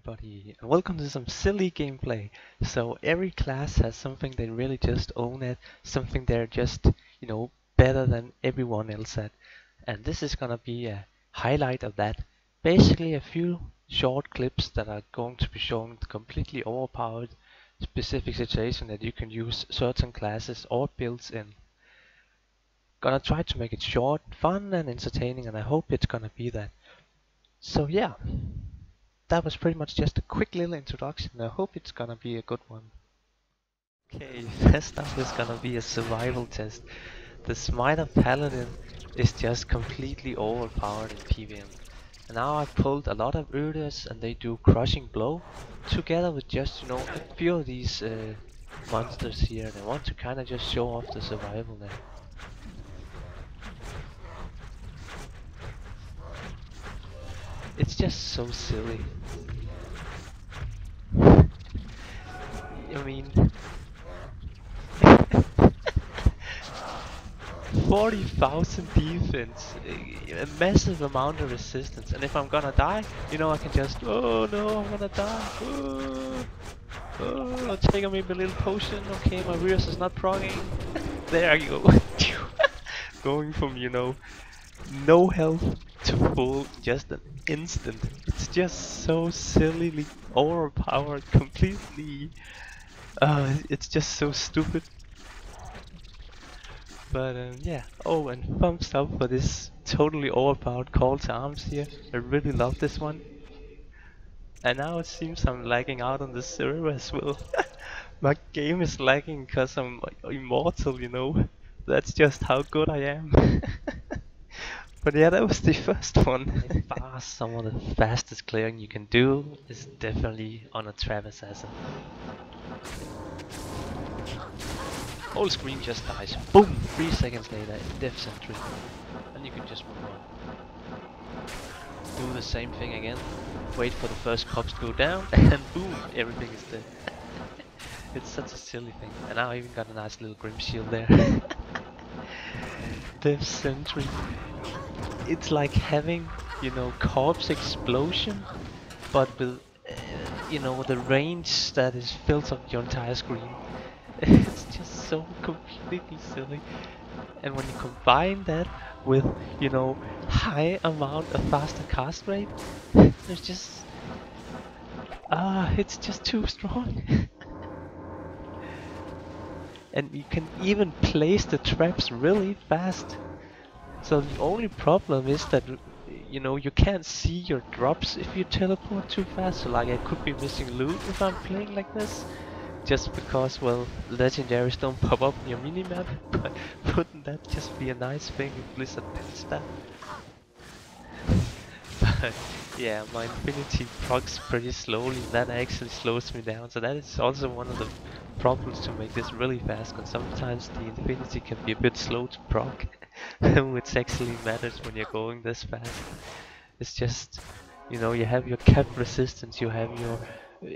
everybody, and welcome to some silly gameplay. So every class has something they really just own at, something they're just, better than everyone else at. And this is gonna be a highlight of that. Basically a few short clips that are going to be showing the completely overpowered specific situation that you can use certain classes or builds in. Gonna try to make it short, fun and entertaining, and I hope it's gonna be that. So yeah. That was pretty much just a quick little introduction. I hope it's gonna be a good one. Okay, first up is gonna be a survival test. The Smiter Paladin is just completely overpowered in PvM. And now I've pulled a lot of Urders and they do crushing blow together with just, a few of these monsters here. And I want to kinda just show off the survival there. It's just so silly. I mean, 40,000 defense, a massive amount of resistance, and if I'm gonna die, I can just, oh no, I'm gonna die, oh, take maybe a little potion, okay, my rears is not progging, there you go, going from, no health to full, just an instant. It's just so sillily overpowered, completely, it's just so stupid. But yeah, oh, and thumbs up for this totally overpowered call to arms here. I really love this one. And now it seems I'm lagging out on the server as well. My game is lagging because I'm immortal, That's just how good I am. But yeah, that was the first one. By far, some of the fastest clearing you can do is definitely on a trap assassin. Whole screen just dies. Boom! 3 seconds later, death sentry. And you can just move on. Do the same thing again. Wait for the first cops to go down, and boom! Everything is dead. It's such a silly thing. And now I even got a nice little grim shield there. Death sentry. It's like having, corpse explosion, but with, the range that is fills up your entire screen. It's just so completely silly. And when you combine that with, high amount of faster cast rate, there's just it's just too strong. And you can even place the traps really fast. So the only problem is that you can't see your drops if you teleport too fast. So like I could be missing loot if I'm playing like this. Just because, well, legendaries don't pop up in your minimap, but wouldn't that just be a nice thing if Blizzard did that? But yeah, my infinity procs pretty slowly, that actually slows me down, so that is also one of the problems to make this really fast, because sometimes the infinity can be a bit slow to proc, which actually matters when you're going this fast. It's just, you have your cap resistance, you have your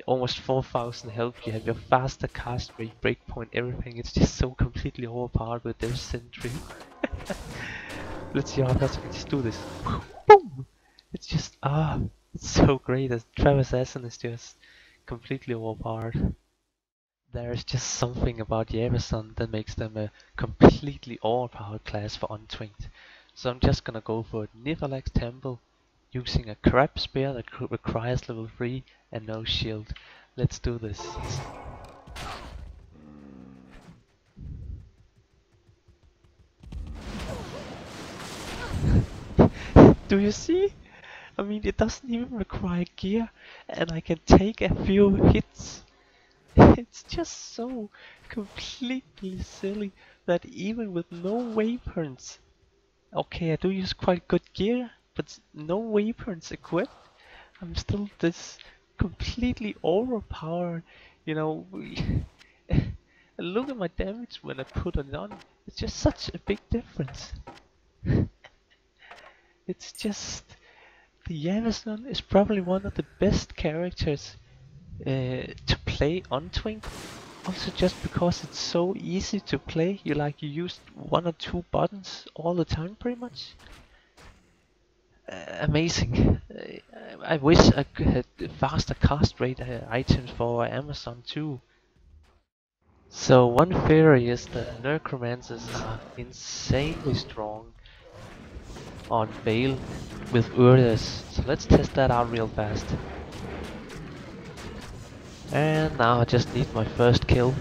almost 4,000 health, you have your faster cast rate, breakpoint, everything. It's just so completely overpowered with their sentry. Let's see how fast I can just do this. Boom! It's just, it's so great. The trap assassin is just completely overpowered. There's just something about the Amazon that makes them a completely overpowered class for Untwinked. So I'm just gonna go for Nifalax Temple, using a crab spear that requires level 3 and no shield. Let's do this. Do you see? I mean, it doesn't even require gear, and I can take a few hits. It's just so completely silly that even with no weapons, okay, I do use quite good gear, but no weapons equipped, I'm still this completely overpowered, look at my damage when I put it on. It's just such a big difference. It's just, the Amazon is probably one of the best characters to play Untwinked. Also just because it's so easy to play, you use 1 or 2 buttons all the time pretty much. amazing. I wish I could had faster cast rate items for Amazon too. So one theory is that Necromancers are insanely strong on Bale with Urdas. So let's test that out real fast. And now I just need my first kill.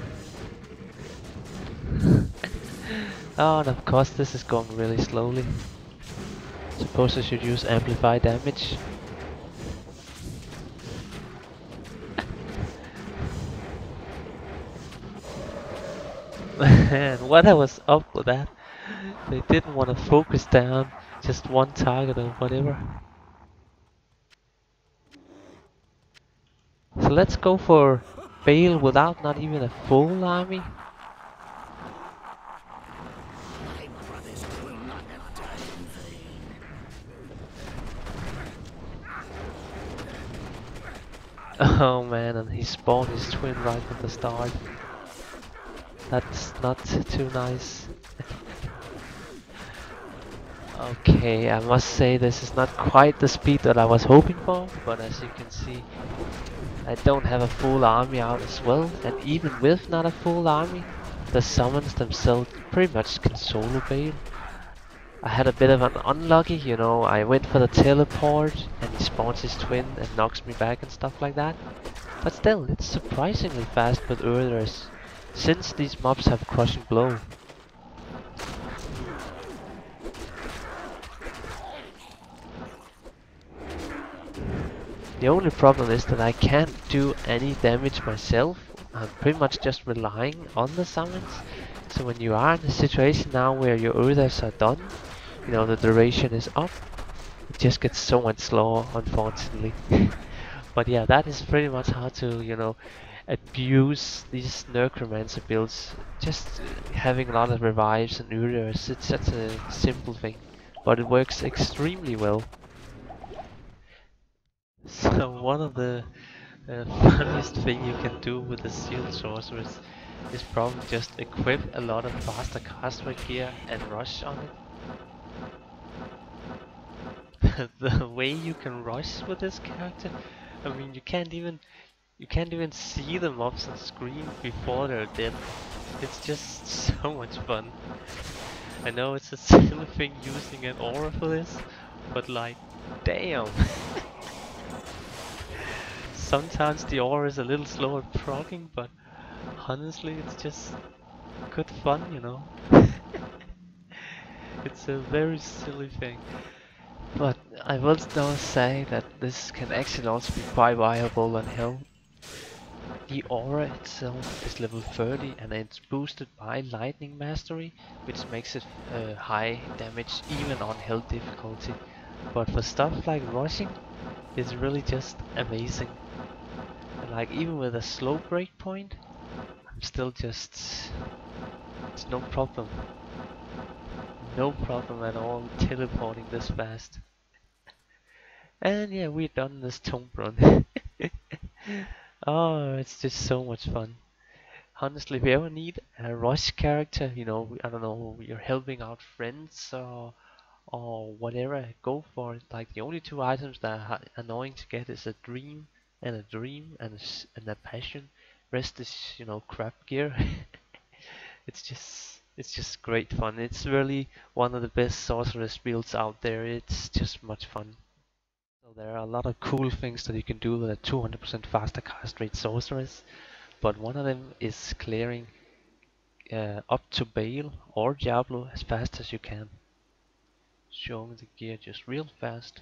Oh, and of course this is going really slowly. Suppose I should use amplify damage. And what I was up with that, they didn't want to focus down just one target or whatever. So let's go for Bale without not even a full army. Oh man, and he spawned his twin right from the start. That's not too nice. Okay, I must say this is not quite the speed that I was hoping for, but as you can see, I don't have a full army out as well, and even with not a full army, the summons themselves pretty much can solo Bale. I had a bit of an unlucky, you know, I went for the teleport and he spawns his twin and knocks me back and stuff like that. But still, it's surprisingly fast with Urthers, since these mobs have crushing blow. The only problem is that I can't do any damage myself. I'm pretty much just relying on the summons. So when you are in a situation now where your Urthers are done, you know, the duration is up, it just gets so much slower, unfortunately. But yeah, that is pretty much how to, you know, abuse these Necromancer builds. Just having a lot of revives and Urthers, it's such a simple thing. But it works extremely well. So one of the funniest thing you can do with the Sealed Sorceress is probably just equip a lot of faster cast rate gear and rush on it. The way you can rush with this character, I mean you can't even see the mobs on screen before they're dead. It's just so much fun. I know it's a silly thing using an aura for this, but like, damn! Sometimes the aura is a little slow at proccing, but honestly it's just good fun, you know? It's a very silly thing. But I will now say that this can actually also be quite viable on Hell. The aura itself is level 30 and it's boosted by Lightning Mastery, which makes it high damage even on Hell difficulty. But for stuff like rushing, it's really just amazing. And like even with a slow breakpoint, I'm still just... it's no problem. No problem at all teleporting this fast. And yeah, we're done this tomb run. Oh, it's just so much fun. Honestly, if you ever need a rush character, you know, I don't know, you're helping out friends or whatever, go for it. Like the only two items that are annoying to get is a dream and and a passion. Rest is, you know, crap gear. It's just great fun. It's really one of the best sorceress builds out there. It's just much fun. So there are a lot of cool things that you can do with a 200% faster cast rate sorceress, but one of them is clearing up to Bale or Diablo as fast as you can. Showing the gear just real fast.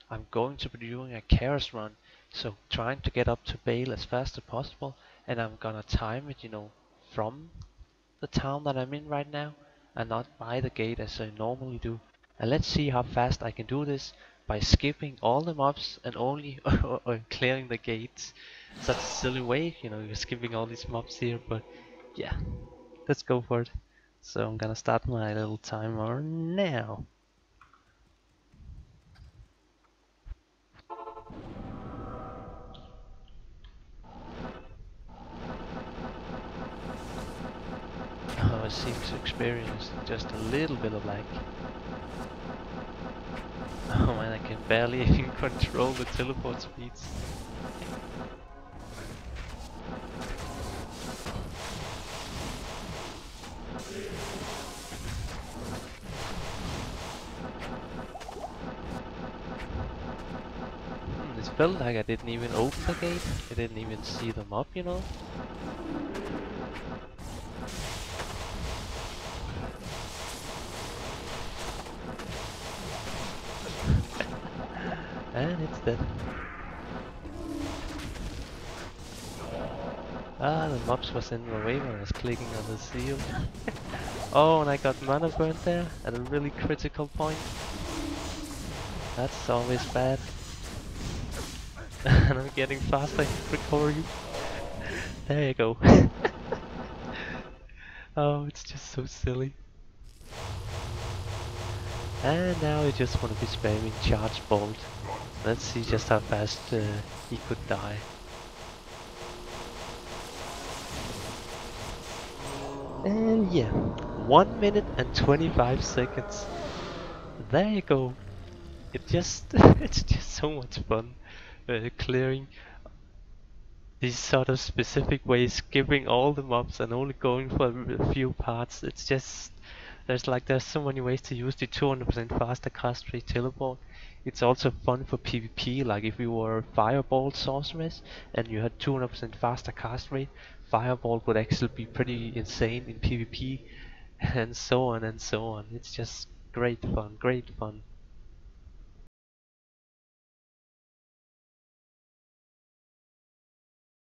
I'm going to be doing a chaos run, so trying to get up to Bale as fast as possible, and I'm gonna time it, you know, from the town that I'm in right now, and not by the gate as I normally do. And let's see how fast I can do this by skipping all the mobs and only or clearing the gates. Such a silly way, you know, you're skipping all these mobs here, but yeah, let's go for it. So I'm gonna start my little timer now. seem to experience just a little bit of lag. Oh man, I can barely even control the teleport speeds. It felt like I didn't even open the gate. I didn't even see them up, you know? And it's dead. Ah, the mobs was in the way when I was clicking on the seal. Oh, and I got mana burnt there at a really critical point. That's always bad. And I'm getting faster in recovery. There you go. Oh, it's just so silly. And now I just want to be spamming charge bolt. Let's see just how fast he could die. And yeah, 1 minute and 25 seconds. There you go. It's just so much fun clearing these sort of specific ways, skipping all the mobs and only going for a few parts. It's just there's so many ways to use the 200% faster cast rate teleport. It's also fun for PvP, like if you were a fireball sorceress and you had 200% faster cast rate, fireball would actually be pretty insane in PvP, and so on and so on. It's just great fun, great fun.